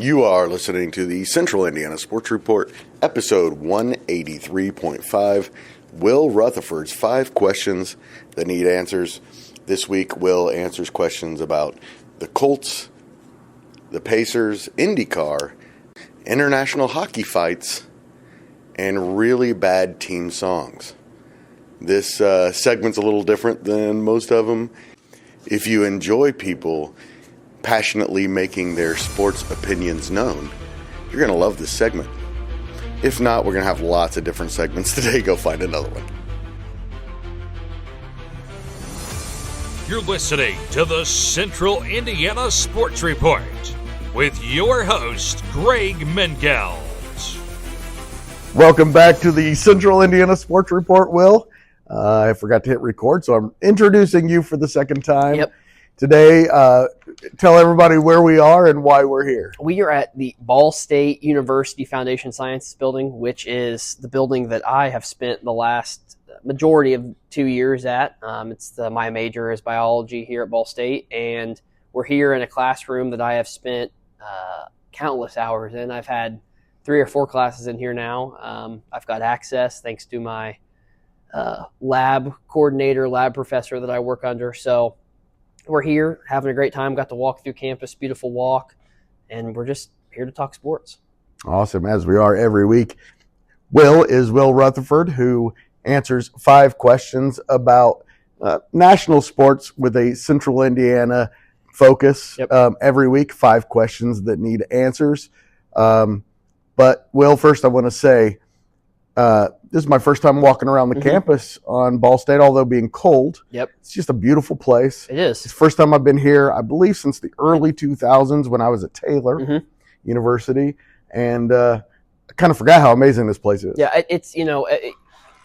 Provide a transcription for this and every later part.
You are listening to the Central Indiana Sports Report, episode 183.5, Will Retherford's 5 questions that need answers. This week, Will answers questions about the Colts, the Pacers, IndyCar, international hockey fights, and really bad team songs. This segment's a little different than most of them. If you enjoy people passionately making their sports opinions known, you're going to love this segment. If not, we're going to have lots of different segments today. Go find another one. You're listening to the Central Indiana Sports Report with your host, Greg Mengelt. Welcome back to the Central Indiana Sports Report, Will. I forgot to hit record, so I'm introducing you for the second time. Yep. Today, tell everybody where we are and why we're here. We are at the Ball State University Foundation Sciences building, which is the building that I have spent the last majority of 2 years at. My major is biology here at Ball State, and we're here in a classroom that I have spent countless hours in. I've had 3 or 4 classes in here now. I've got access thanks to my lab coordinator, lab professor that I work under. So we're here having a great time. Got to walk through campus, beautiful walk, and we're just here to talk sports. Awesome, as we are every week. Will is Will Retherford, who answers 5 questions about national sports with a Central Indiana focus. Yep. Every week, 5 questions that need answers. But, Will, first I want to say, this is my first time walking around the campus on Ball State, although being cold. Yep. It's just a beautiful place. It is. It's the first time I've been here, I believe, since the early 2000s when I was at Taylor University. And I kind of forgot how amazing this place is. Yeah, it's,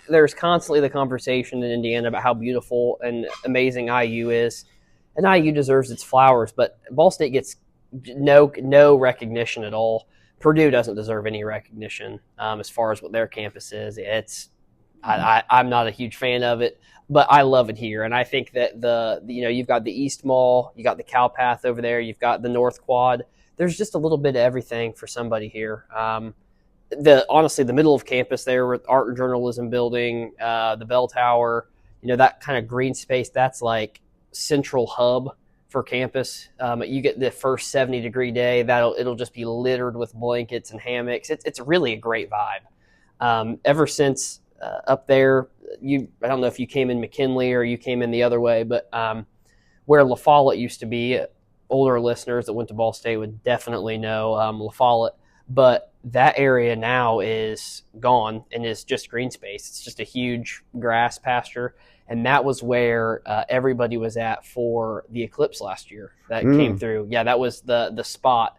there's constantly the conversation in Indiana about how beautiful and amazing IU is. And IU deserves its flowers, but Ball State gets no recognition at all. Purdue doesn't deserve any recognition as far as what their campus is. I'm not a huge fan of it, but I love it here. And I think that you've got the East Mall, you got the Cow Path over there, you've got the North Quad. There's just a little bit of everything for somebody here. Honestly, the middle of campus there with Art and Journalism Building, the Bell Tower, that kind of green space, that's like central hub for campus. You get the first 70-degree day, it'll just be littered with blankets and hammocks. It's really a great vibe. Ever since up there, I don't know if you came in McKinley or you came in the other way, but where La Follette used to be, older listeners that went to Ball State would definitely know La Follette, but that area now is gone and is just green space. It's just a huge grass pasture. And that was where everybody was at for the eclipse last year that came through. Yeah, that was the spot.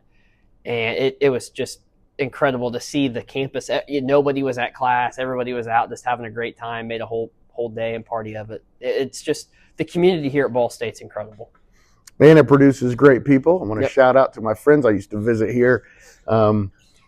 And it was just incredible to see the campus. Nobody was at class. Everybody was out just having a great time, made a whole day and party of it. It's just the community here at Ball State's incredible. Man, it produces great people. I want to shout out to my friends I used to visit here.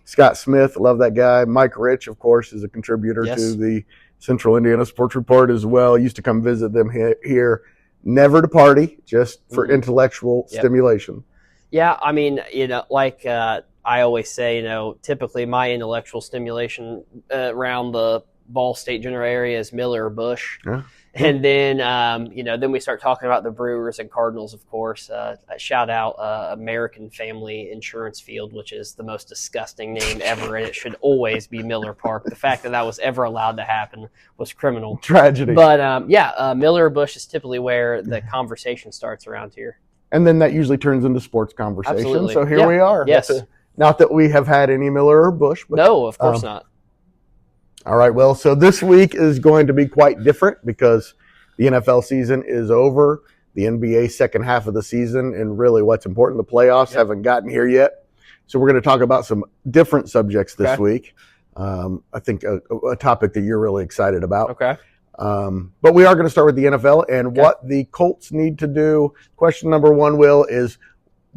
Scott Smith, love that guy. Mike Rich, of course, is a contributor to the Central Indiana Sports Report as well. Used to come visit them here, never to party, just for intellectual stimulation. Yeah, I mean, like I always say, typically my intellectual stimulation around the Ball State general area is Miller or Bush. Yeah. And then, then we start talking about the Brewers and Cardinals, of course. Shout out American Family Insurance Field, which is the most disgusting name ever, and it should always be Miller Park. The fact that was ever allowed to happen was criminal. Tragedy. But, Miller or Bush is typically where the conversation starts around here. And then that usually turns into sports conversation. Absolutely. So here we are. Yes. Not that we have had any Miller or Bush. But, no, of course not. All right, well, so this week is going to be quite different because the NFL season is over, the NBA second half of the season, and really what's important, the playoffs haven't gotten here yet. So we're going to talk about some different subjects this week. I think a topic that you're really excited about. Okay. But we are going to start with the NFL and what the Colts need to do. Question number 1, Will, is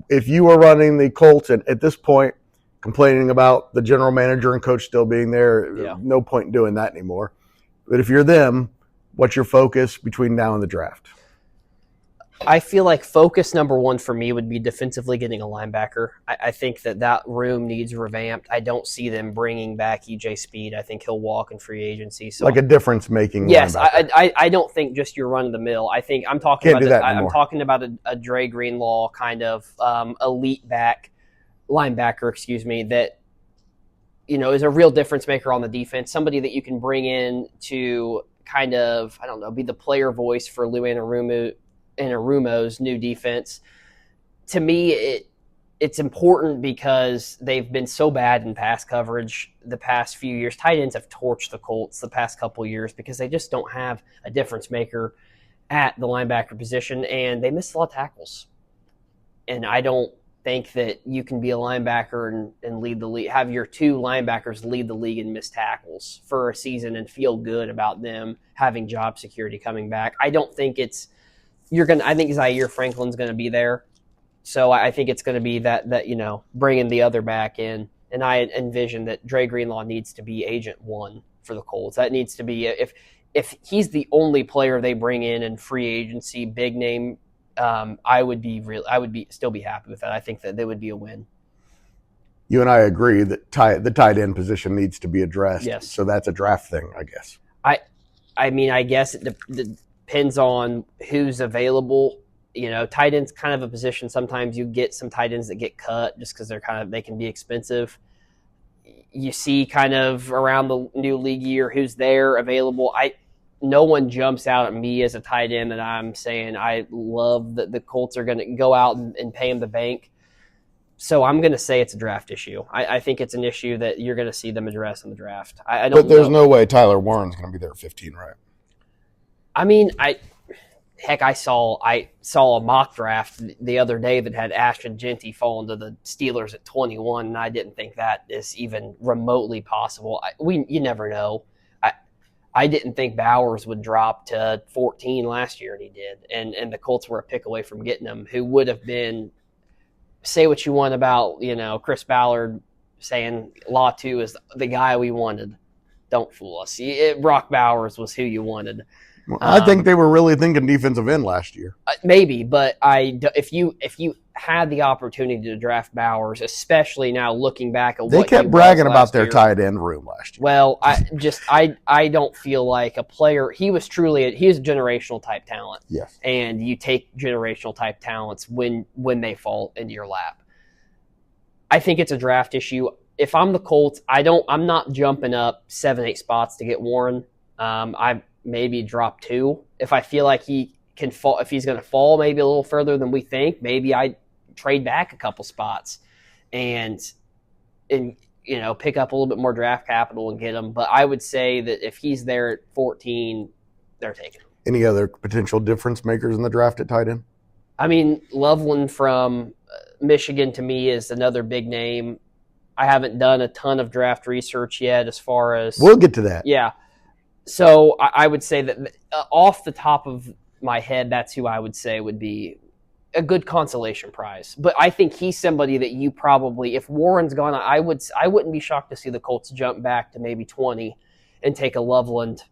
if you are running the Colts and at this point complaining about the general manager and coach still being there, no point in doing that anymore. But if you're them, what's your focus between now and the draft? I feel like focus number one for me would be defensively getting a linebacker. I think that room needs revamped. I don't see them bringing back EJ Speed. I think he'll walk in free agency. So like a difference-making yes, linebacker. I don't think just your run-of-the-mill. I think I'm talking about a Dre Greenlaw kind of elite linebacker, that is a real difference maker on the defense. Somebody that you can bring in to kind of, I don't know, be the player voice for Lou Anarumo's new defense. To me, it's important because they've been so bad in pass coverage the past few years. Tight ends have torched the Colts the past couple of years because they just don't have a difference maker at the linebacker position, and they miss a lot of tackles. And I don't think that you can be a linebacker and lead the league, have your two linebackers lead the league in missed tackles for a season and feel good about them having job security coming back. I don't think I think Zaire Franklin's going to be there. So I think it's going to be that bringing the other back in. And I envision that Dre Greenlaw needs to be agent one for the Colts. That needs to be, if he's the only player they bring in free agency, big name, I would still be happy with that. I think that they would be a win. You and I agree that the tight end position needs to be addressed. Yes. So that's a draft thing, I guess. I guess it depends on who's available. Tight end's kind of a position. Sometimes you get some tight ends that get cut just because they can be expensive. You see kind of around the new league year who's there available. No one jumps out at me as a tight end that I'm saying I love that the Colts are going to go out and pay him the bank. So I'm going to say it's a draft issue. I think it's an issue that you're going to see them address in the draft. But there's no way Tyler Warren's going to be there at 15, right? I mean, I saw a mock draft the other day that had Ashton Genty falling to the Steelers at 21, and I didn't think that is even remotely possible. You never know. I didn't think Bowers would drop to 14 last year, and he did. And the Colts were a pick away from getting him, who would have been, say what you want about, Chris Ballard saying Latu is the guy we wanted. Don't fool us. Brock Bowers was who you wanted. Well, I think they were really thinking defensive end last year. Maybe, but if you had the opportunity to draft Bowers, especially now looking back at they kept bragging about their tight end room last year. Well, I don't feel like a player. He was a generational type talent. Yes, and you take generational type talents when they fall into your lap. I think it's a draft issue. If I'm the Colts, I'm not jumping up 7-8 spots to get Warren. I maybe drop 2 if I feel like he can fall. If he's going to fall maybe a little further than we think, maybe I trade back a couple spots and pick up a little bit more draft capital and get him. But I would say that if he's there at 14, they're taking him. Any other potential difference makers in the draft at tight end? I mean, Loveland from Michigan to me is another big name. I haven't done a ton of draft research yet as far as... We'll get to that. Yeah. So I would say that off the top of my head, that's who I would say would be a good consolation prize. But I think he's somebody that you probably, if Warren's gone, I wouldn't be shocked to see the Colts jump back to maybe 20 and take a Loveland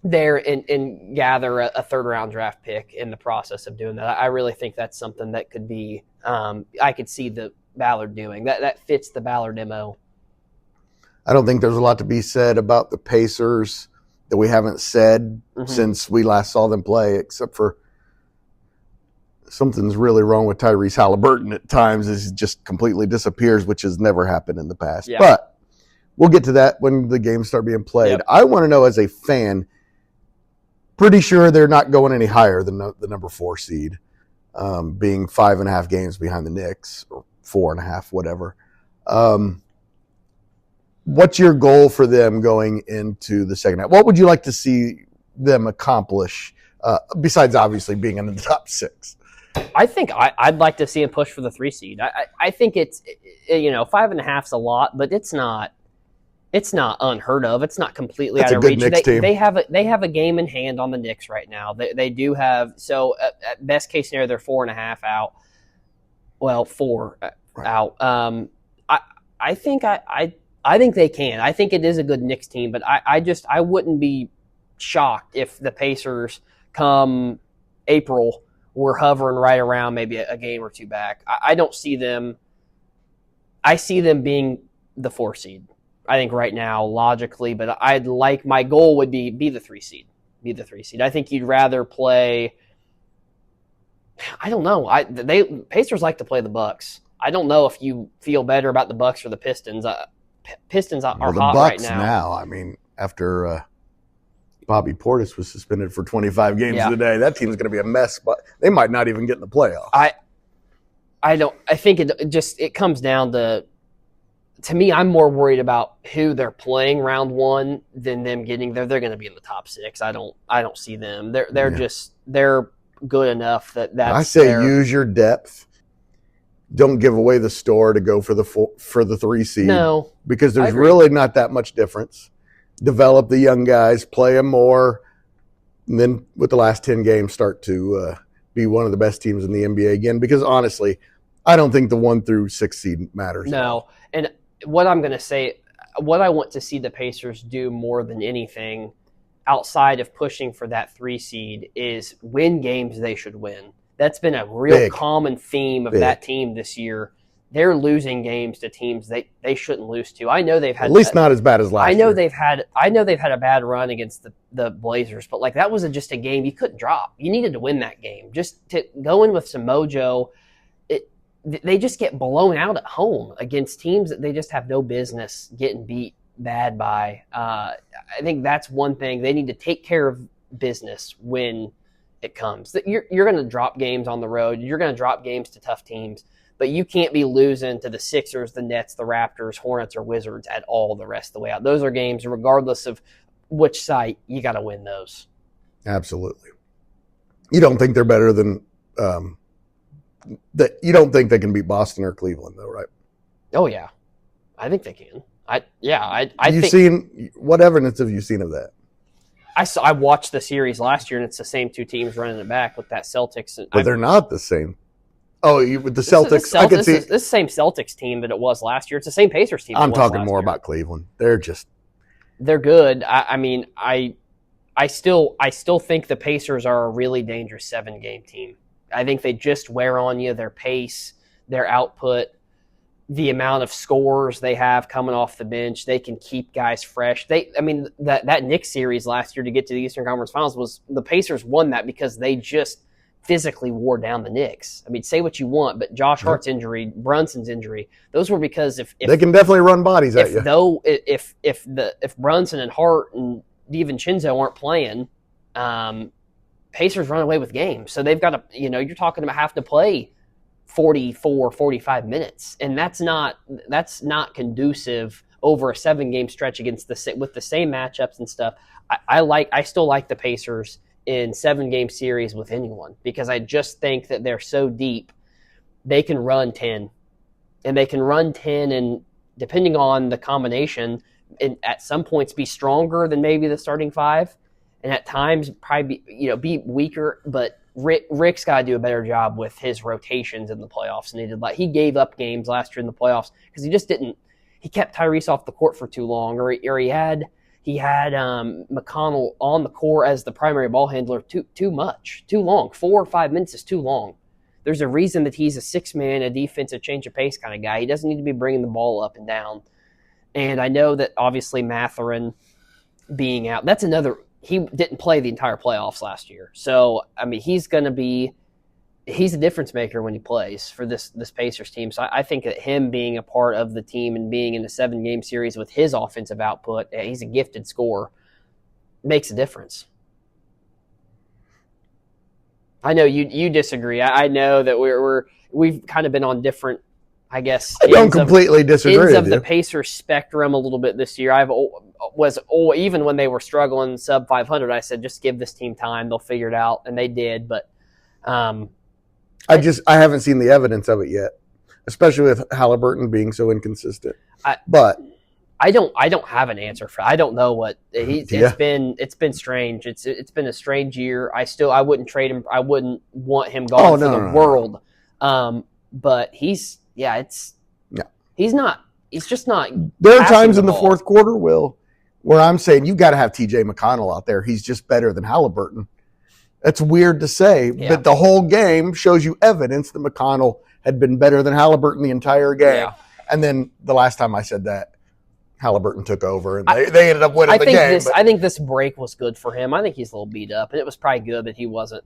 there and gather a third-round draft pick in the process of doing that. I really think that's something that could be I could see the Ballard doing. That fits the Ballard MO. I don't think there's a lot to be said about the Pacers that we haven't said since we last saw them play, except for something's really wrong with Tyrese Halliburton at times as he just completely disappears, which has never happened in the past. Yeah. But we'll get to that when the games start being played. Yep. I want to know as a fan, pretty sure they're not going any higher than the number 4 seed, being 5.5 games behind the Knicks, or 4.5, whatever. What's your goal for them going into the second half? What would you like to see them accomplish, besides obviously being in the top 6? I think I'd like to see them push for the 3 seed. I think it's 5.5's a lot, but it's not unheard of. It's not completely out of reach. They have a game in hand on the Knicks right now. They do have, so at best case scenario they're 4.5 out. Well, 4 right. Out. I think they can. I think it is a good Knicks team, but I wouldn't be shocked if the Pacers come April we're hovering right around maybe a game or two back. I don't see them. I see them being the 4 seed. I think right now, logically, but my goal would be the 3 seed. Be the 3 seed. I think you'd rather play. I don't know. Pacers like to play the Bucks. I don't know if you feel better about the Bucks or the Pistons. Pistons are the hot Bucks right now. I mean, after Bobby Portis was suspended for 25 games today, that team's going to be a mess. But they might not even get in the playoffs. I think it comes down to me, I'm more worried about who they're playing round 1 than them getting there. They're going to be in the top 6. I don't see them. They're good enough that's I say use your depth. Don't give away the store to go for the 3 seed. No, because there's really not that much difference. Develop the young guys, play them more, and then with the last 10 games start to be one of the best teams in the NBA again. Because honestly, I don't think the 1 through 6 seed matters. No, and what I'm going to say, what I want to see the Pacers do more than anything outside of pushing for that 3 seed is win games they should win. That's been a real common theme of that team this year. They're losing games to teams they shouldn't lose to. I know they've had at least not as bad as last year. I know they've had a bad run against the Blazers, but like that was just a game you couldn't drop. You needed to win that game. Just to go in with some mojo. They just get blown out at home against teams that they just have no business getting beat bad by. I think that's one thing. They need to take care of business when it comes. You're going to drop games on the road. You're going to drop games to tough teams, but you can't be losing to the Sixers, the Nets, the Raptors, Hornets, or Wizards at all the rest of the way out. Those are games, regardless of which site, you got to win those. Absolutely. You don't think they're better than that? You don't think they can beat Boston or Cleveland, though, right? Oh yeah, I think they can. What evidence have you seen of that? I watched the series last year, and it's the same 2 teams running it back with that Celtics. But they're not the same. Oh, with the Celtics, I can see this is the same Celtics team that it was last year. It's the same Pacers team. I'm talking more about Cleveland. They're good. I still think the Pacers are a really dangerous 7-game team. I think they just wear on you. Their pace, their output, the amount of scores they have coming off the bench. They can keep guys fresh. That Knicks series last year to get to the Eastern Conference Finals was the Pacers won that because they just physically wore down the Knicks. I mean, say what you want, but Josh Hart's injury, Brunson's injury, those were because if they can definitely run bodies at you. If Brunson and Hart and DiVincenzo aren't playing, Pacers run away with games. So they've got to, you're talking about having to play 44, 45 minutes. And that's not conducive over a 7-game stretch with the same matchups and stuff. I still like the Pacers in 7-game series with anyone because I just think that they're so deep. They can run 10 and and depending on the combination and at some points be stronger than maybe the starting 5. And at times, probably be weaker. But Rick's got to do a better job with his rotations in the playoffs than he did. Like he gave up games last year in the playoffs because he just didn't. He kept Tyrese off the court for too long, or he had McConnell on the court as the primary ball handler too long. 4 or 5 minutes is too long. There's a reason that he's a 6-man, a defensive change of pace kind of guy. He doesn't need to be bringing the ball up and down. And I know that obviously Mathurin being out, that's another. He didn't play the entire playoffs last year. So, I mean, he's a difference maker when he plays for this Pacers team. So I think that him being a part of the team and being in a 7-game series with his offensive output, he's a gifted scorer, makes a difference. I know you disagree. I know that we've kind of been on different, I guess. I don't completely disagree ends with of you. The Pacers spectrum a little bit this year. Even when they were struggling sub 500, I said just give this team time; they'll figure it out, and they did. But I haven't seen the evidence of it yet, especially with Halliburton being so inconsistent. I don't have an answer for. I don't know what it's been strange. It's been a strange year. I wouldn't trade him. I wouldn't want him gone for the world. But he's not. He's just not. There are times in the fourth quarter, Will, where I'm saying you've got to have TJ McConnell out there. He's just better than Halliburton. That's weird to say, but the whole game shows you evidence that McConnell had been better than Halliburton the entire game. Yeah. And then the last time I said that, Halliburton took over, and they ended up winning the game. I think this break was good for him. I think he's a little beat up, and it was probably good that he wasn't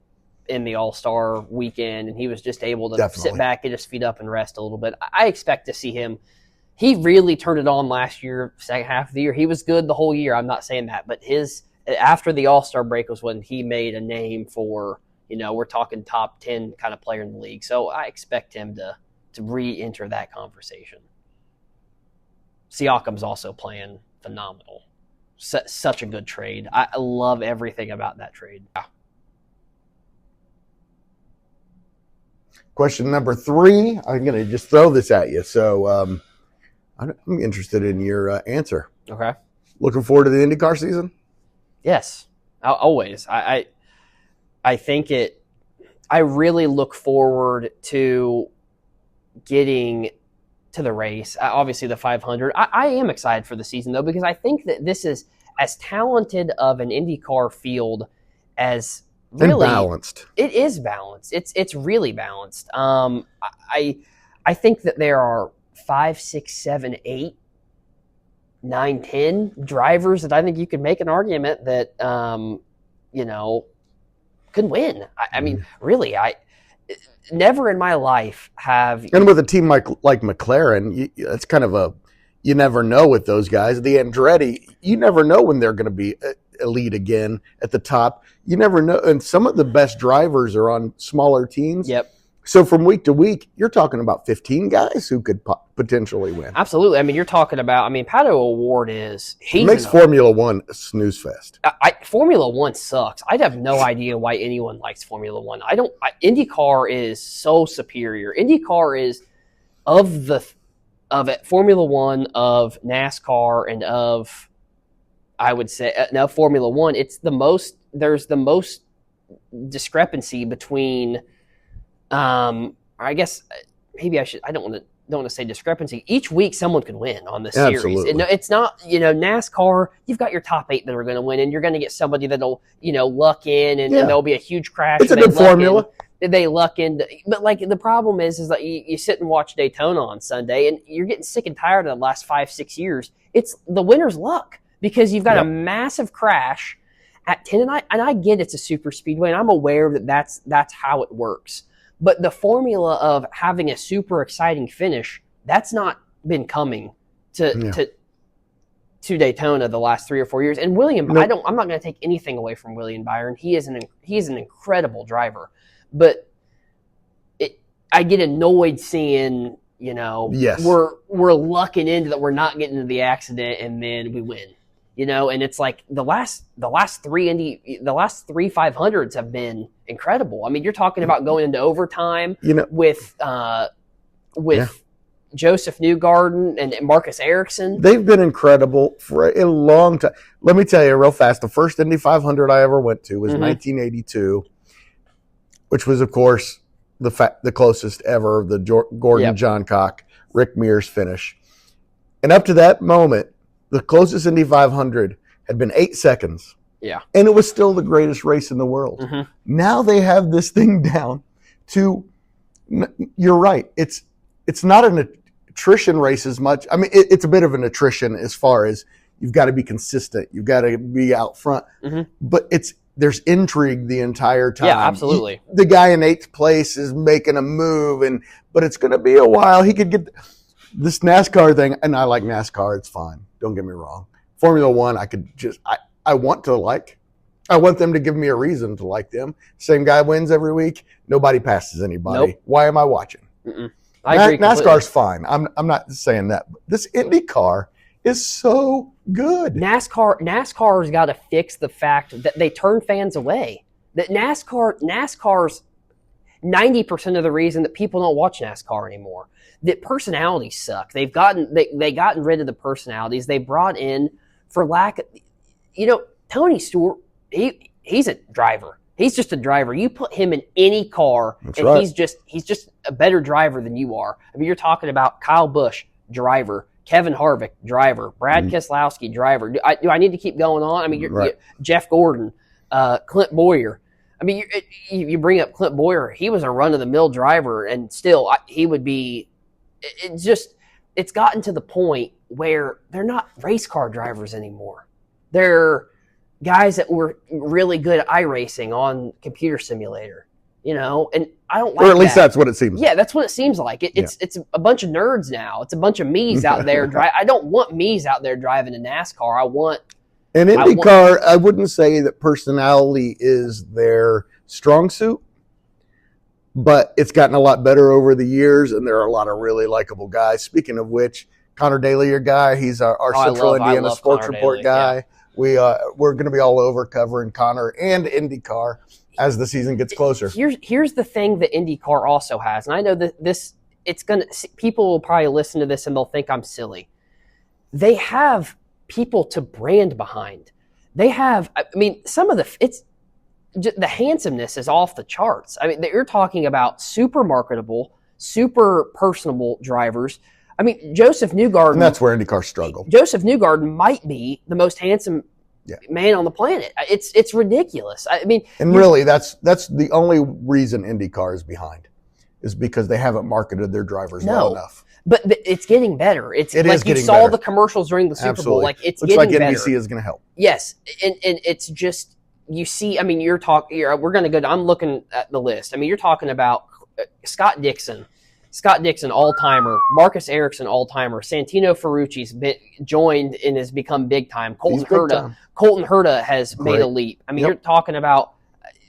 in the All-Star weekend, and he was just able to sit back, get his feet up, and rest a little bit. I expect to see him. He really turned it on last year, second half of the year. He was good the whole year. I'm not saying that, but after the All-Star break was when he made a name for, we're talking top 10 kind of player in the league. So I expect him to re-enter that conversation. Siakam's also playing phenomenal. Such a good trade. I love everything about that trade. Yeah. Question number 3. I'm going to just throw this at you. So I'm interested in your answer. Okay. Looking forward to the IndyCar season? Yes, always. I think I really look forward to getting to the race. Obviously, the 500. I am excited for the season, though, because I think that this is as talented of an IndyCar field as really and balanced. It is balanced. It's really balanced. I think that there are 5, 6, 7, 8, 9, 10 drivers that I think you could make an argument that could win. I mean, really, never in my life have. And with a team like McLaren, that's kind of you never know with those guys. The Andretti, you never know when they're going to be elite again at the top. You never know. And some of the best drivers are on smaller teams. Yep. So from week to week, you're talking about 15 guys who could potentially win. Absolutely. I mean, you're talking about, Pato O'Ward he makes Formula One a snooze fest. Formula One sucks. I have no idea why anyone likes Formula One. IndyCar is so superior. IndyCar is of Formula One, of NASCAR, and of, I would say, Formula One. There's the most discrepancy between, I guess maybe I don't want to say discrepancy. Each week someone could win on this series. And it's not, NASCAR, you've got your top 8 that are going to win, and you're going to get somebody that'll, luck in, and there'll be a huge crash. It's a good formula. They luck in. But the problem is that you sit and watch Daytona on Sunday, and you're getting sick and tired of the last 5, 6 years. It's the winner's luck, because you've got a massive crash at 10, and I get it's a super speedway, and I'm aware that that's how it works. But the formula of having a super exciting finish, that's not been coming to Daytona the last 3 or 4 years. And William, I'm not going to take anything away from William Byron. He is an incredible driver. But I get annoyed seeing, we're lucking into that, we're not getting into the accident, and then we win. And it's like the last 3 500s have been incredible. I mean, you're talking about going into overtime with Joseph Newgarden and Marcus Ericsson. They've been incredible for a long time. Let me tell you real fast. The first Indy 500 I ever went to was 1982, which was, of course, the closest ever of the Gordon Johncock, Rick Mears finish. And up to that moment, the closest Indy 500 had been 8 seconds. Yeah. And it was still the greatest race in the world. Mm-hmm. Now they have this thing down to, you're right, it's not an attrition race as much. I mean, it's a bit of an attrition as far as you've got to be consistent. You've got to be out front. Mm-hmm. But there's intrigue the entire time. Yeah, absolutely. The guy in 8th place is making a move, but it's going to be a while. He could get this NASCAR thing, and I like NASCAR. It's fine. Don't get me wrong. Formula One, I want them to give me a reason to like them. Same guy wins every week. Nobody passes anybody. Nope. Why am I watching? I agree completely. NASCAR's fine. I'm not saying that. But this IndyCar is so good. NASCAR's got to fix the fact that they turn fans away. That NASCAR's 90% of the reason that people don't watch NASCAR anymore. That personalities suck. They gotten rid of the personalities. They brought in, for lack of, Tony Stewart, he's a driver. He's just a driver. You put him in any car, he's just a better driver than you are. I mean, you're talking about Kyle Busch, driver, Kevin Harvick, driver, Brad Keselowski, driver. Do I need to keep going on? I mean, Jeff Gordon, Clint Boyer. I mean, you bring up Clint Boyer. He was a run-of-the-mill driver, and still he would be – it's gotten to the point where they're not race car drivers anymore. They're guys that were really good at iRacing on computer simulator, and I don't like that. Or at least that's what it seems like. Yeah, that's what it seems like. It's a bunch of nerds now. It's a bunch of me's out there. I don't want me's out there driving a NASCAR. I want – And IndyCar, I wouldn't say that personality is their strong suit, but it's gotten a lot better over the years, and there are a lot of really likable guys. Speaking of which, Connor Daly, your guy, he's our Central Indiana Sports Report guy. Yeah. We're going to be all over covering Connor and IndyCar as the season gets closer. Here's the thing that IndyCar also has, and I know that people will probably listen to this and they'll think I'm silly. They have people to brand behind. They have, some of the handsomeness is off the charts. I mean, you're talking about super marketable, super personable drivers. I mean, Joseph Newgarden. And that's where IndyCar struggled. Joseph Newgarden might be the most handsome man on the planet. It's ridiculous. I mean, and really, that's the only reason IndyCar is behind, is because they haven't marketed their drivers well enough. But it's getting better. It like you saw better. The commercials during the Super Bowl. Like it's Looks getting like better. NBC is going to help. Yes, and it's just you see. I mean, you're talking. We're going to go. I'm looking at the list. I mean, you're talking about Scott Dixon, all timer. Marcus Ericsson, all timer. Santino Ferrucci's joined and has become big time. Colton Herta has made a leap. I mean, you're talking about.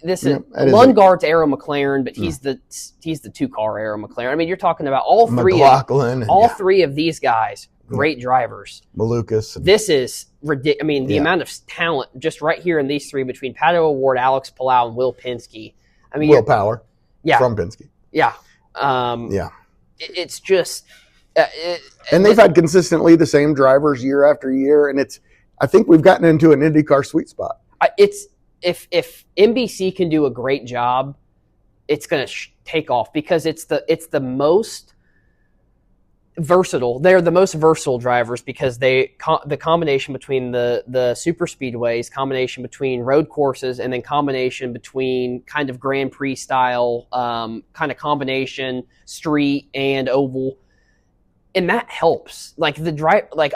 This is Lundgaard's Arrow McLaren, but he's the 2-car Arrow McLaren. I mean, you're talking about all three of these guys, great drivers. Malukas. This is ridiculous. I mean, the amount of talent just right here in these three between Pato O'Ward, Alex Palau, and Will Penske. I mean, Will Power. From Penske. Yeah. It's just. And they've had consistently the same drivers year after year, and I think we've gotten into an IndyCar sweet spot. If NBC can do a great job, it's going to take off because it's the most versatile. They're the most versatile drivers because the combination between the super speedways, combination between road courses, and then combination between kind of Grand Prix style kind of combination street and oval, and that helps. Like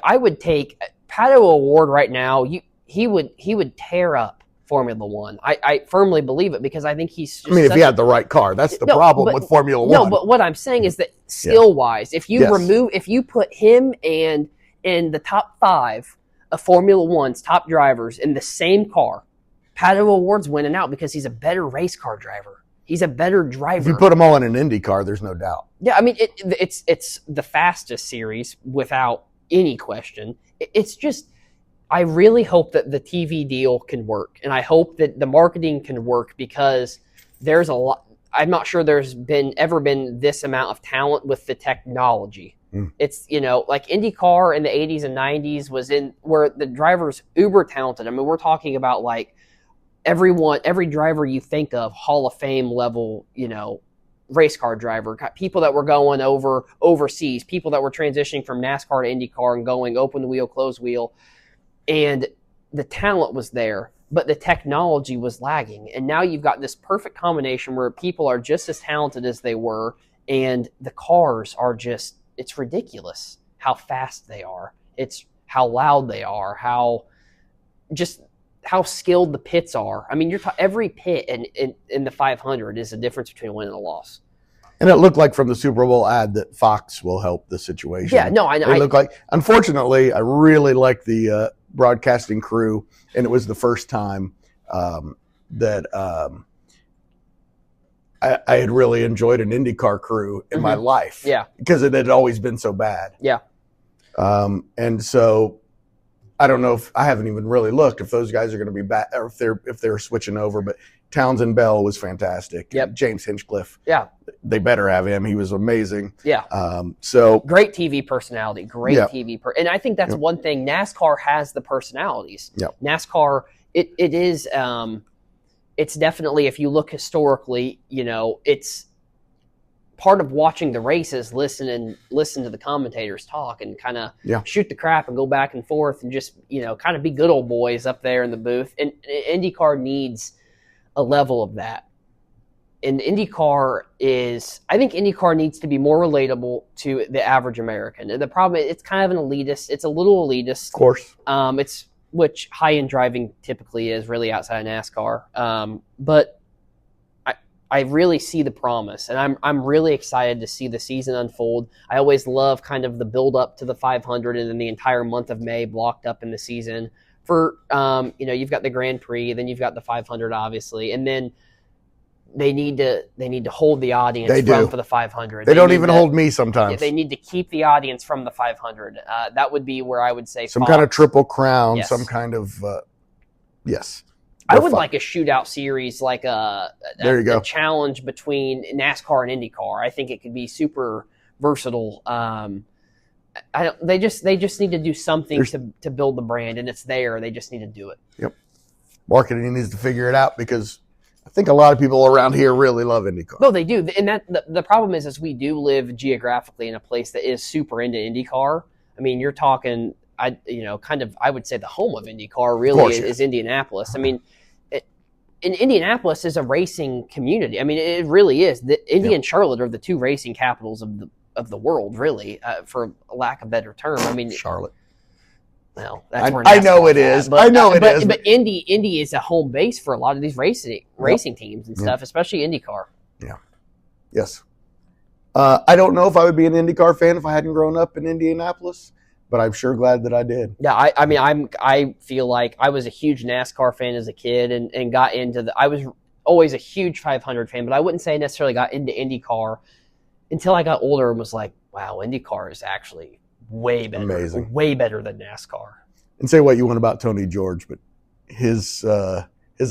I would take Pato O'Ward right now. He would tear up Formula One. I firmly believe it because I think he's just if he had the right car, that's the problem with Formula One. No, but what I'm saying is that skill-wise, if you put him and in the top 5 of Formula One's top drivers in the same car, Pato O'Ward's winning out because he's a better race car driver. He's a better driver. If you put them all in an IndyCar, there's no doubt. Yeah, I mean, it's the fastest series without any question. It's just, I really hope that the TV deal can work, and I hope that the marketing can work because there's a lot. I'm not sure there's ever been this amount of talent with the technology. It's, like IndyCar in the 80s and 90s where the drivers uber talented. I mean, we're talking about like every driver you think of, Hall of Fame level, race car driver, people that were going overseas, people that were transitioning from NASCAR to IndyCar and going open wheel, closed wheel. And the talent was there, but the technology was lagging. And now you've got this perfect combination where people are just as talented as they were, and the cars are just, it's ridiculous how fast they are. It's how loud they are, how skilled the pits are. I mean, every pit in the 500 is a difference between a win and a loss. And it looked like from the Super Bowl ad that Fox will help the situation. Yeah, no, I know. Unfortunately, I really like the broadcasting crew, and it was the first time that I had really enjoyed an IndyCar crew in my life. Yeah, because it had always been so bad. Yeah, and so I don't know if I haven't even really looked if those guys are going to be back or if they're switching over, but Townsend Bell was fantastic. Yep. James Hinchcliffe. Yeah. They better have him. He was amazing. Yeah. So great TV personality. And I think that's one thing. NASCAR has the personalities. Yep. NASCAR, it is it's definitely, if you look historically, it's part of watching the races, listen to the commentators talk and kind of shoot the crap and go back and forth and just, kind of be good old boys up there in the booth. And IndyCar needs a level of that. And I think IndyCar needs to be more relatable to the average American. And the problem is it's kind of an elitist. It's a little elitist. Of course. Which high-end driving typically is really outside of NASCAR. But I really see the promise, and I'm really excited to see the season unfold. I always love kind of the build-up to the 500 and then the entire month of May blocked up in the season. For, you've got the Grand Prix, then you've got the 500, obviously, and then they need to hold the audience for the 500. They don't even hold me sometimes. They need to keep the audience from the 500. That would be where I would say some kind of triple crown, yes. Some kind of yes. I would like a shootout series, like a challenge between NASCAR and IndyCar. I think it could be super versatile. They just need to do something to build the brand, and it's there. They just need to do it. Yep. Marketing needs to figure it out because I think a lot of people around here really love IndyCar. No, they do. And the problem is we do live geographically in a place that is super into IndyCar. I mean, you're talking, I would say the home of IndyCar really is Indianapolis. I mean, Indianapolis is a racing community. I mean, it really is. Indy and Charlotte are the two racing capitals of the world, really, for lack of a better term. I mean, Charlotte. Well, that's where I know it is. But Indy is a home base for a lot of these racing teams and stuff, especially IndyCar. Yeah. Yes. I don't know if I would be an IndyCar fan if I hadn't grown up in Indianapolis, but I'm sure glad that I did. Yeah, I feel like I was a huge NASCAR fan as a kid and got into I was always a huge 500 fan, but I wouldn't say I necessarily got into IndyCar until I got older and was like, wow, IndyCar is actually way better. Amazing. Way better than NASCAR. And say what you want about Tony George, but his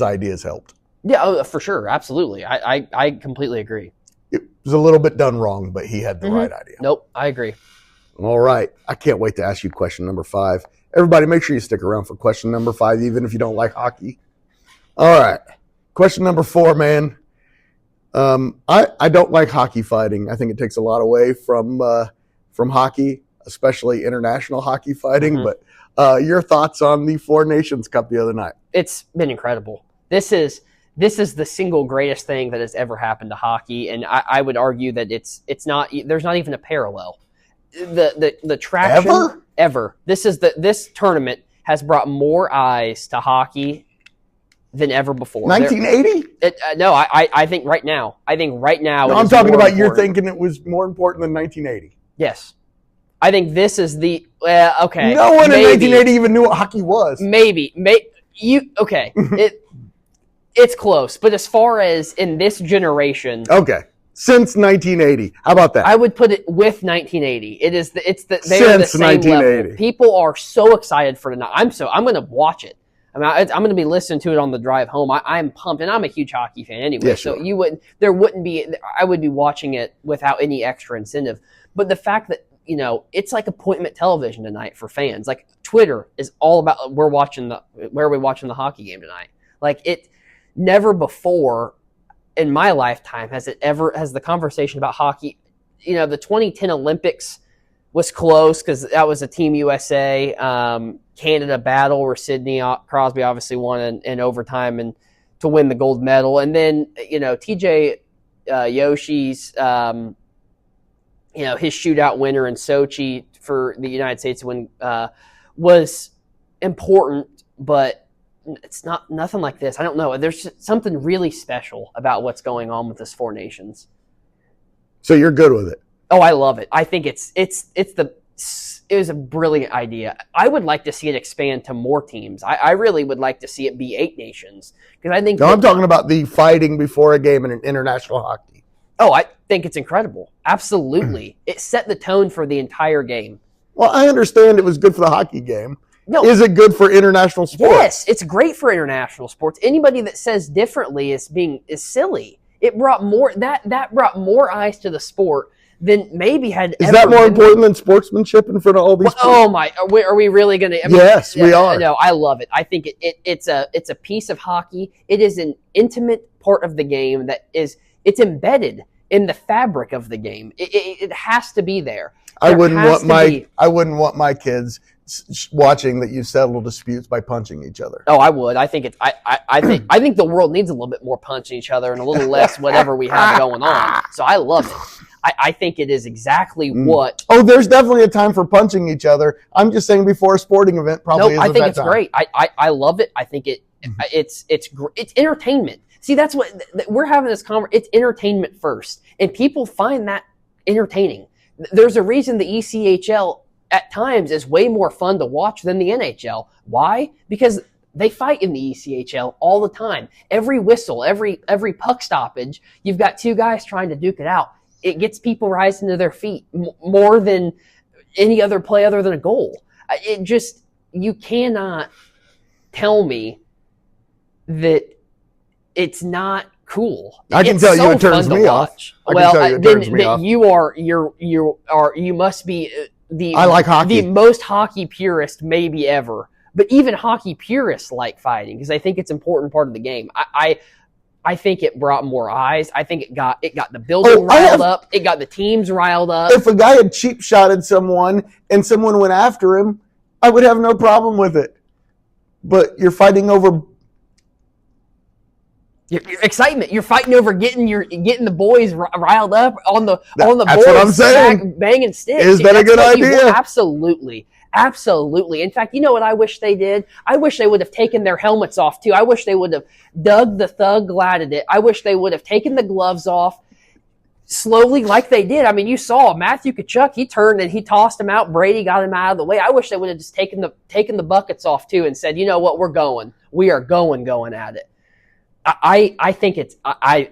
ideas helped. Yeah, for sure. Absolutely. I completely agree. It was a little bit done wrong, but he had the right idea. Nope, I agree. All right. I can't wait to ask you question number 5. Everybody, make sure you stick around for question number 5, even if you don't like hockey. All right. Question number 4, man. I don't like hockey fighting. I think it takes a lot away from hockey, especially international hockey fighting. Mm-hmm. But your thoughts on the Four Nations Cup the other night? It's been incredible. This is the single greatest thing that has ever happened to hockey, and I would argue that it's not. There's not even a parallel. The traction ever. This tournament has brought more eyes to hockey than ever before. 1980? No, I think right now. No, I'm talking about you're thinking it was more important than 1980. Yes. I think this is the okay. No one in 1980 even knew what hockey was. Okay. It's close, but as far as in this generation, okay, since 1980, how about that? I would put it with 1980. They are the same 1980. level. People are so excited for tonight. I'm going to watch it. I mean, I'm going to be listening to it on the drive home. I'm pumped, and I'm a huge hockey fan anyway. Yeah, so sure. I would be watching it without any extra incentive. But the fact that it's like appointment television tonight for fans. Like Twitter is all about where are we watching the hockey game tonight? Like it never before in my lifetime has the conversation about hockey. The 2010 Olympics was close because that was a Team USA Canada battle where Sidney Crosby obviously won in overtime and to win the gold medal. And then TJ Yoshi's his shootout winner in Sochi for the United States to win was important, but it's nothing like this. I don't know. There's something really special about what's going on with this Four Nations. So you're good with it? Oh, I love it. I think it was a brilliant idea. I would like to see it expand to more teams. I really would like to see it be 8 nations because I think. No, I'm talking about the fighting before a game in international hockey. Oh, I think it's incredible. Absolutely. It set the tone for the entire game. Well, I understand it was good for the hockey game. No. Is it good for international sports? Yes, it's great for international sports. Anybody that says differently is silly. It brought more that brought more eyes to the sport than maybe had Is ever that more been. important than sportsmanship in front of all these people? Oh my, are we really going to? Yes, we are. No, I love it. I think it's a piece of hockey. It is an intimate part of the game it's embedded in the fabric of the game. It has to be there. I wouldn't want my kids watching that you settle disputes by punching each other. Oh, I would. I think I think the world needs a little bit more punching each other and a little less whatever we have going on. So I love it. I think it is exactly what. Oh, there's definitely a time for punching each other. I'm just saying before a sporting event probably. No, I think it's great. I love it. I think it's entertainment. See, that's what we're having this conversation. It's entertainment first, and people find that entertaining. There's a reason the ECHL at times is way more fun to watch than the NHL. Why? Because they fight in the ECHL all the time. Every whistle, every puck stoppage, you've got two guys trying to duke it out. It gets people rising to their feet more than any other play other than a goal. You cannot tell me that it's not cool. I can tell you it turns me off. You must be I like hockey. The most hockey purist maybe ever. But even hockey purists like fighting because I think it's an important part of the game. I think it brought more eyes. I think it got the building riled up. It got the teams riled up. If a guy had cheap shotted someone and someone went after him, I would have no problem with it. But you're fighting over your excitement. You're fighting over getting the boys riled up on the that's boards. That's what I'm saying. Banging sticks. Is that a good idea? Absolutely. Absolutely. In fact, you know what I wish they did? I wish they would have taken their helmets off, too. I wish they would have dug the thug gladed it. I wish they would have taken the gloves off slowly like they did. I mean, you saw Matthew Tkachuk. He turned and he tossed him out. Brady got him out of the way. I wish they would have just taken the buckets off, too, and said, you know what, we're going. We are going at it. I think it's – I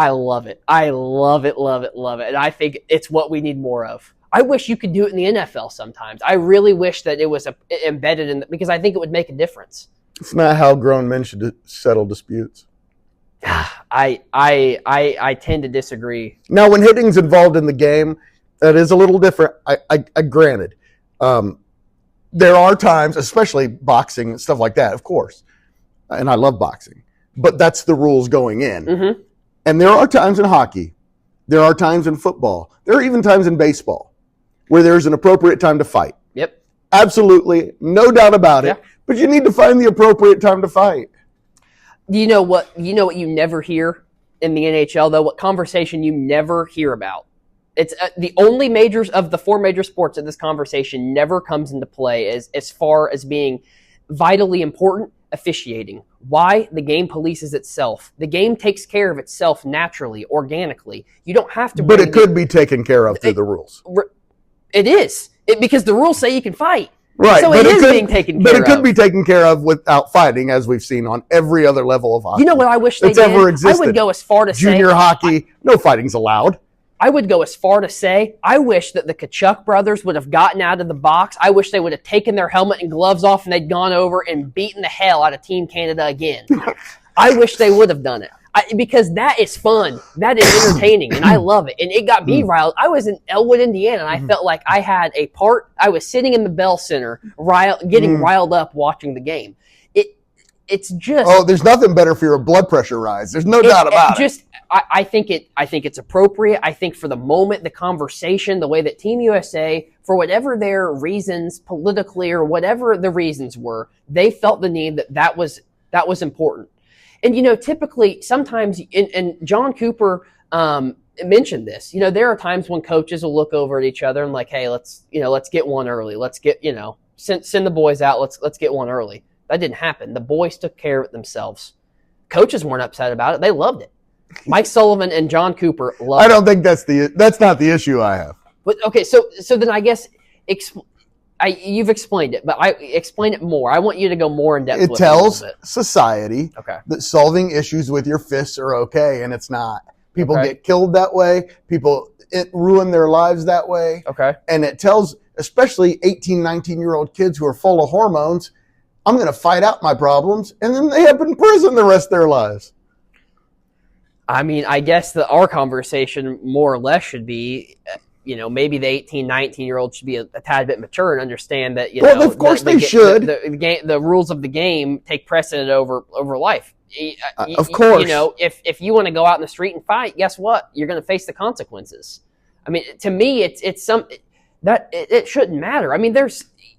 love it. I love it. And I think it's what we need more of. I wish you could do it in the NFL sometimes. I really wish that it was embedded in because I think it would make a difference. It's not how grown men should settle disputes. I tend to disagree. Now, when hitting's involved in the game, that is a little different. I granted, there are times, especially boxing and stuff like that, of course, and I love boxing, but that's the rules going in. Mm-hmm. And there are times in hockey, there are times in football, there are even times in baseball where there's an appropriate time to fight. Yep. Absolutely. No doubt about it. But you need to find the appropriate time to fight. You know what you never hear in the NHL, though? What conversation you never hear about? It's the only majors of the four major sports that this conversation never comes into play as far as being vitally important, officiating. Why? The game polices itself. The game takes care of itself naturally, organically. You don't have to. But it could be taken care of through the rules. It is. Because the rules say you can fight. Right. So it is being taken care of. But it could be taken care of without fighting, as we've seen on every other level of hockey. You know what I wish they did? Ever existed. I would go as far to say... Junior hockey, no fighting's allowed. I would go as far to say, I wish that the Tkachuk brothers would have gotten out of the box. I wish they would have taken their helmet and gloves off and they'd gone over and beaten the hell out of Team Canada again. I wish they would have done it. Because that is fun. That is entertaining, and I love it. And it got me riled. I was in Elwood, Indiana, and I felt like I had a part. I was sitting in the Bell Center, getting riled up watching the game. It's just... Oh, there's nothing better for your blood pressure rise. There's no doubt about it. I think it's appropriate. I think for the moment, the conversation, the way that Team USA, for whatever their reasons politically or whatever the reasons were, they felt the need that was important. And, typically, sometimes, and John Cooper mentioned this, there are times when coaches will look over at each other and like, hey, let's get one early. Let's get, send the boys out. Let's get one early. That didn't happen. The boys took care of it themselves. Coaches weren't upset about it. They loved it. Mike Sullivan and John Cooper loved it. I don't think that's not the issue I have. But, okay, so then I guess you've explained it, but I explain it more. I want you to go more in depth. It tells society that solving issues with your fists are okay, and it's not. People get killed that way. People ruin their lives that way. Okay. And it tells, especially 18, 19-year-old kids who are full of hormones, I'm going to fight out my problems, and then they end up in prison the rest of their lives. I mean, I guess our conversation more or less should be... maybe the 18, 19-year-old should be a tad bit mature and understand that, of course they should. The rules of the game take precedent over life. Of course. If you want to go out in the street and fight, guess what? You're going to face the consequences. I mean, to me, it's some that it shouldn't matter. I mean,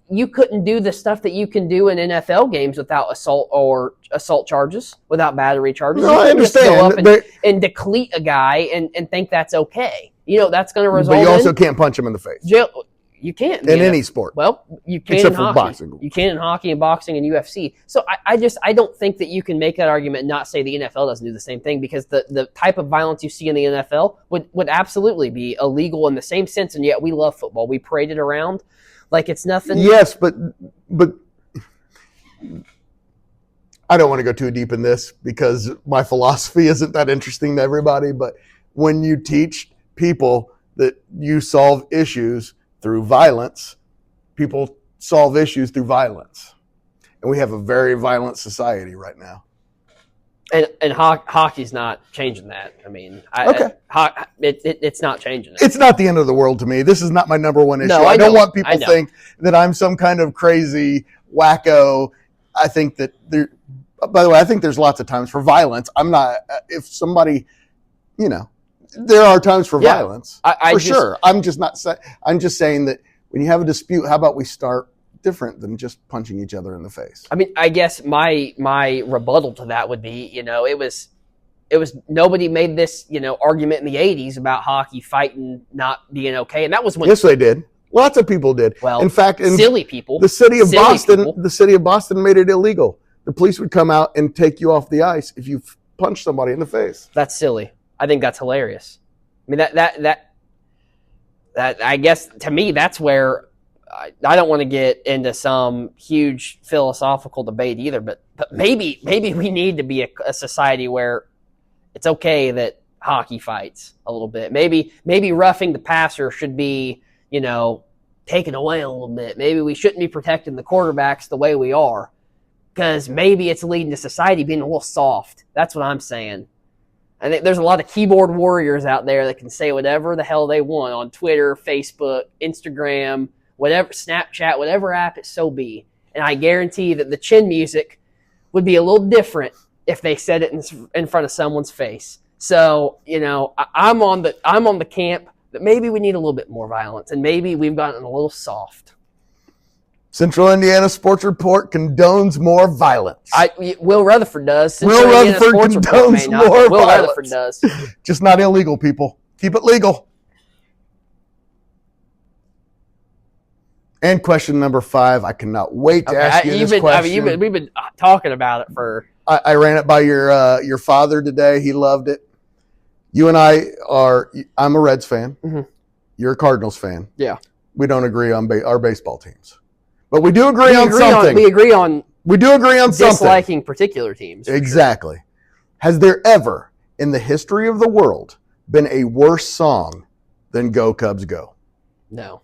you couldn't do the stuff that you can do in NFL games without assault charges, without battery charges. No, you I understand. Just go up and deplete a guy and think that's okay. That's going to result. But you also can't punch him in the face. Jail. You can't in any sport. Well, you can except in for hockey. boxing. You can in hockey and boxing and UFC. So I don't think that you can make that argument and not say the NFL doesn't do the same thing, because the type of violence you see in the NFL would absolutely be illegal in the same sense, and yet we love football. We parade it around like it's nothing. Yes, but I don't want to go too deep in this because my philosophy isn't that interesting to everybody, but when you teach people that you solve issues through violence, people solve issues through violence. And we have a very violent society right now. And hockey's not changing that. I mean, it's not changing it. It's not the end of the world to me. This is not my number one issue. No, I don't want people to think that I'm some kind of crazy wacko. I think that by the way, I think there's lots of times for violence. I'm not, if somebody, there are times for violence, for sure. I'm just saying that when you have a dispute, how about we start different than just punching each other in the face? I mean, I guess my rebuttal to that would be, it was nobody made this, argument in the 80s about hockey fighting not being okay, and that was when. Yes, they did. Lots of people did. Well, in fact, silly people. The city of Boston made it illegal. The police would come out and take you off the ice if you punch somebody in the face. That's silly. I think that's hilarious. I mean, that I guess to me that's where I don't want to get into some huge philosophical debate either. But maybe we need to be a society where it's okay that hockey fights a little bit. Maybe roughing the passer should be taken away a little bit. Maybe we shouldn't be protecting the quarterbacks the way we are, because maybe it's leading to society being a little soft. That's what I'm saying. I think there's a lot of keyboard warriors out there that can say whatever the hell they want on Twitter, Facebook, Instagram, whatever, Snapchat, whatever app it so be. And I guarantee that the chin music would be a little different if they said it in front of someone's face. So, I'm on the camp that maybe we need a little bit more violence, and maybe we've gotten a little soft. Central Indiana Sports Report condones more violence. Will Retherford does. Will Retherford condones more violence. Will Retherford does. Just not illegal, people. Keep it legal. And question number 5. I cannot wait to ask you this question. We've been talking about it for. I ran it by your father today. He loved it. You and I'm a Reds fan. Mm-hmm. You're a Cardinals fan. Yeah. We don't agree on our baseball teams. But we do agree on something. We agree on something. Disliking particular teams. Exactly. Sure. Has there ever, in the history of the world, been a worse song than Go Cubs Go? No.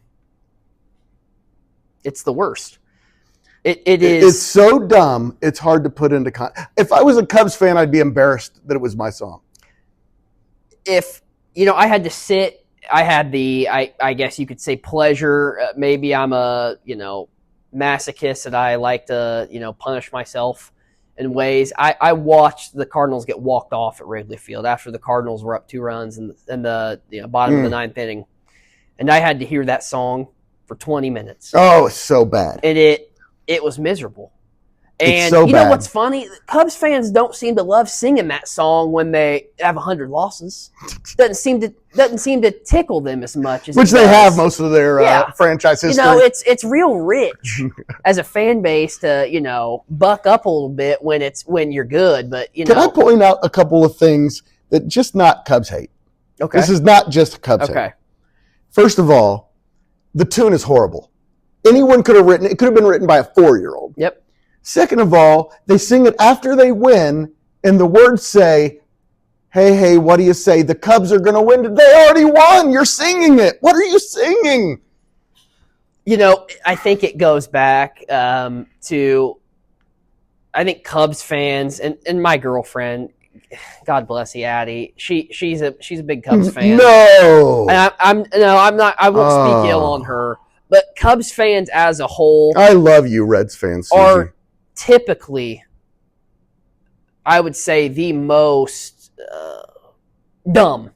It's the worst. It is. It's so dumb, it's hard to put into context. If I was a Cubs fan, I'd be embarrassed that it was my song. If, I had to sit, I had the, I guess you could say pleasure. Maybe I'm a, masochist that I like to, punish myself in ways. I watched the Cardinals get walked off at Wrigley Field after the Cardinals were up 2 runs in the bottom of the 9th inning. And I had to hear that song for 20 minutes. Oh, it's so bad. And it was miserable. And so you know what's funny? Cubs fans don't seem to love singing that song when they have 100 losses. Doesn't seem to tickle them as much as which they have most of their franchise history. It's real rich as a fan base to buck up a little bit when you're good. But Can I point out a couple of things that just not Cubs hate? Okay, this is not just Cubs hate. First of all, the tune is horrible. Anyone could have written it. It could have been written by a 4-year-old. Yep. Second of all, they sing it after they win, and the words say, hey, what do you say? The Cubs are going to win. They already won. You're singing it. What are you singing? I think it goes back to, I think Cubs fans and my girlfriend, God bless you, Addie. She's a big Cubs fan. No. And I'm not. I won't speak ill on her. But Cubs fans as a whole, I love you, Reds fans, Susie, are typically, I would say, the most dumb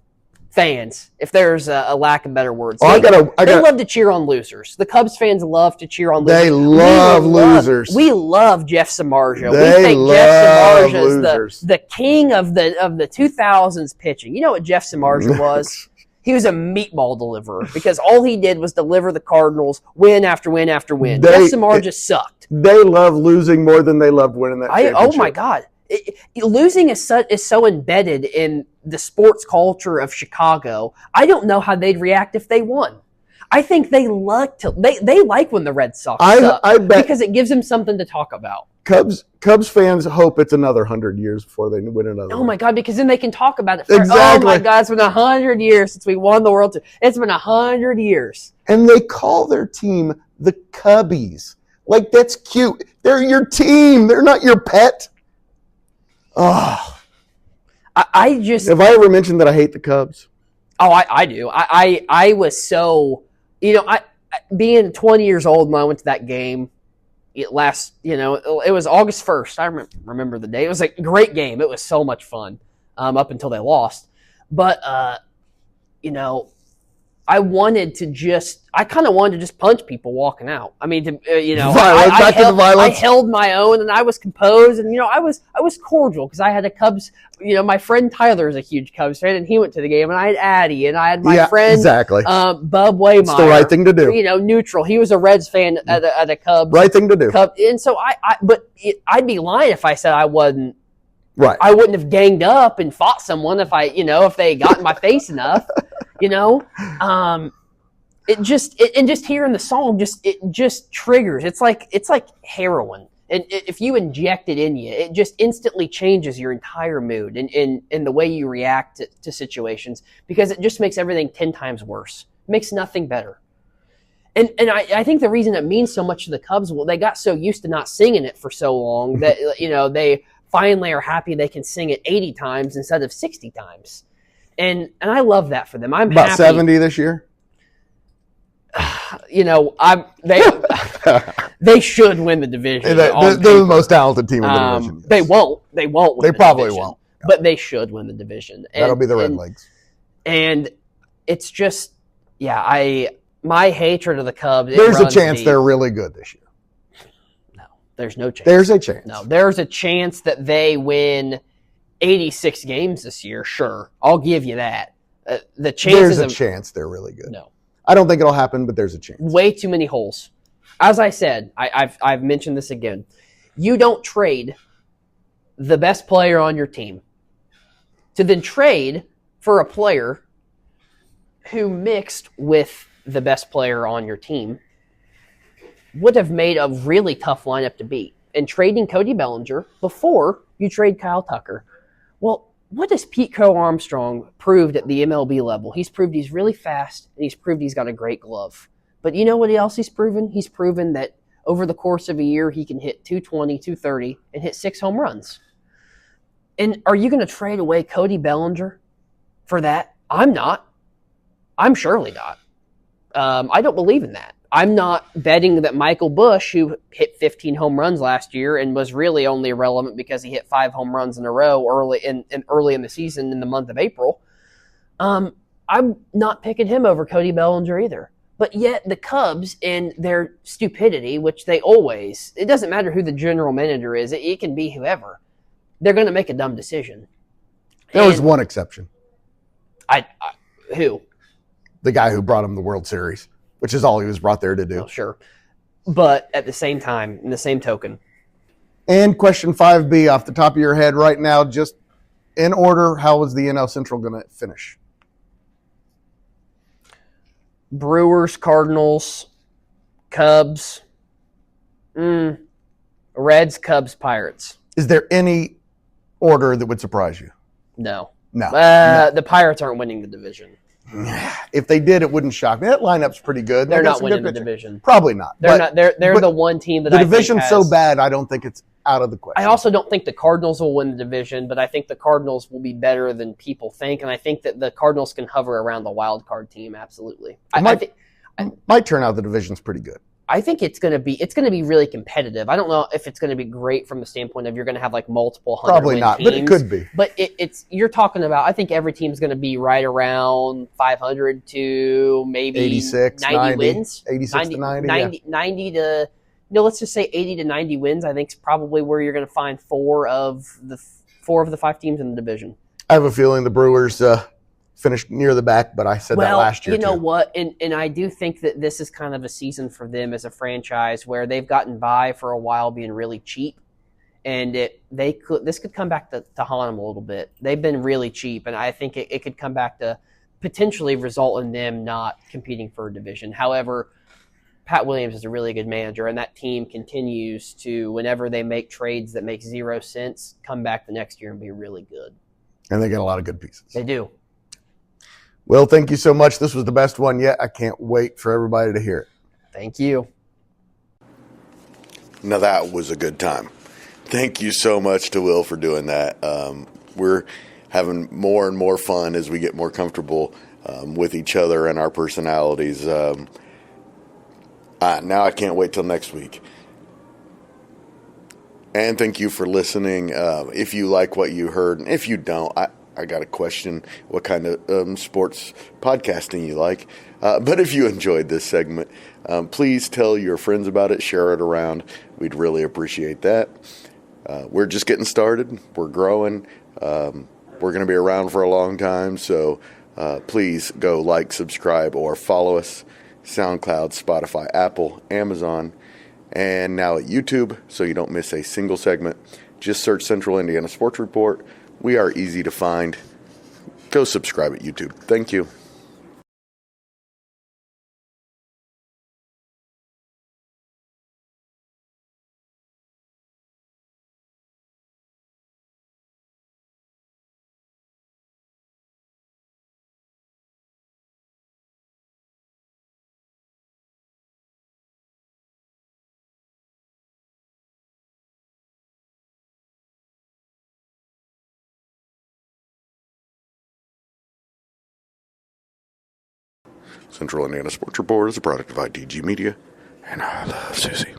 fans, if there's a lack of better words. Oh, they love to cheer on losers. The Cubs fans love to cheer on losers. They love losers. We love Jeff Samardzija. They We think love Jeff Samardzija losers. is the king of the 2000s pitching. You know what Jeff Samardzija was? He was a meatball deliverer because all he did was deliver the Cardinals win after win after win. Jeff Samardzija sucked. They love losing more than they loved winning that championship. Oh my God. Losing is so embedded in the sports culture of Chicago. I don't know how they'd react if they won. I think they like when the Red Sox suck I bet because it gives them something to talk about. Cubs fans hope it's another 100 years before they win another. Oh my God! Because then they can talk about it. Exactly. Oh my God! It's been 100 years since we won the World Series. It's been 100 years. And they call their team the Cubbies. Like, that's cute. They're your team. They're not your pet. Oh, I just. Have I ever mentioned that I hate the Cubs? Oh, I do. I was so, I being 20 years old when I went to that game. It was August 1st. I remember the day. It was a great game. It was so much fun up until they lost. But, I kind of wanted to just punch people walking out. I mean, I held my own and I was composed and, I was cordial because I had a Cubs, my friend Tyler is a huge Cubs fan and he went to the game and I had Addie and I had my friend, exactly. Bub Waymeyer. It's the right thing to do. Neutral. He was a Reds fan at a Cubs. Right thing to do. And so I'd be lying if I said I wasn't. Right. I wouldn't have ganged up and fought someone if they got in my face enough. And just hearing the song just triggers. It's like heroin. And if you inject it in you, it just instantly changes your entire mood and the way you react to situations because it just makes everything 10 times worse. It makes nothing better. And I think the reason it means so much to the Cubs, well, they got so used to not singing it for so long that, they finally are happy they can sing it 80 times instead of 60 times. And I love that for them. I'm about happy. 70 this year. They should win the division. They're the most talented team in the division. Yes. They won't. They won't. Win they probably won't. But they should win the division. That'll be the Redlegs. And it's just, my hatred of the Cubs. There's a chance they're really good this year. No, there's no chance. There's a chance. No, there's a chance that they win 86 games this year. Sure, I'll give you that. The chances. There's a chance they're really good. No, I don't think it'll happen, but there's a chance. Way too many holes. As I said, I've mentioned this again. You don't trade the best player on your team to then trade for a player who mixed with the best player on your team would have made a really tough lineup to beat. And trading Cody Bellinger before you trade Kyle Tucker. Well, what has Pete Crow Armstrong proved at the MLB level? He's proved he's really fast, and he's proved he's got a great glove. But you know what else he's proven? He's proven that over the course of a year, he can hit 220, 230, and hit 6 home runs. And are you going to trade away Cody Bellinger for that? I'm not. I'm surely not. I don't believe in that. I'm not betting that Michael Busch, who hit 15 home runs last year and was really only irrelevant because he hit 5 home runs in a row early in the season in the month of April, I'm not picking him over Cody Bellinger either. But yet the Cubs and their stupidity, which they always, it doesn't matter who the general manager is, it can be whoever, they're going to make a dumb decision. There was one exception. Who? The guy who brought him the World Series, which is all he was brought there to do. Oh, sure. But at the same time, in the same token. And question 5B off the top of your head right now, just in order, how was the NL Central going to finish? Brewers, Cardinals, Cubs, Reds, Cubs, Pirates. Is there any order that would surprise you? No. No. The Pirates aren't winning the division. If they did, it wouldn't shock me. That lineup's pretty good. They're not winning the division. Probably not. They're the one team that the division's so bad, I don't think it's out of the question. I also don't think the Cardinals will win the division, but I think the Cardinals will be better than people think, and I think that the Cardinals can hover around the wild card team. Absolutely. Might turn out the division's pretty good. I think it's going to be really competitive. I don't know if it's going to be great from the standpoint of you're going to have like multiple 100 Probably win not, teams, but it could be. But it's you're talking about. I think every team's going to be right around 500 to maybe 86, 90 90, wins, 86 to 90, 90 to let's just say 80 to 90 wins. I think is probably where you're going to find four of the 5 teams in the division. I have a feeling the Brewers finished near the back, but I said that last year. You know too. what? And I do think that this is kind of a season for them as a franchise where they've gotten by for a while being really cheap. And this could come back to haunt them a little bit. They've been really cheap, and I think it could come back to potentially result in them not competing for a division. However, Pat Williams is a really good manager, and that team continues to, whenever they make trades that make 0 sense, come back the next year and be really good. And they got a lot of good pieces. They do. Will, thank you so much. This was the best one yet. I can't wait for everybody to hear it. Thank you. Now that was a good time. Thank you so much to Will for doing that. We're having more and more fun as we get more comfortable with each other and our personalities. Now I can't wait till next week. And thank you for listening. If you like what you heard, and if you don't, I got a question, what kind of sports podcasting you like. But if you enjoyed this segment, please tell your friends about it, share it around. We'd really appreciate that. We're just getting started. We're growing. We're going to be around for a long time, so please go like, subscribe, or follow us. SoundCloud, Spotify, Apple, Amazon, and now at YouTube, so you don't miss a single segment. Just search Central Indiana Sports Report. We are easy to find. Go subscribe at YouTube. Thank you. Central Indiana Sports Report is a product of IDG Media, and I love Susie.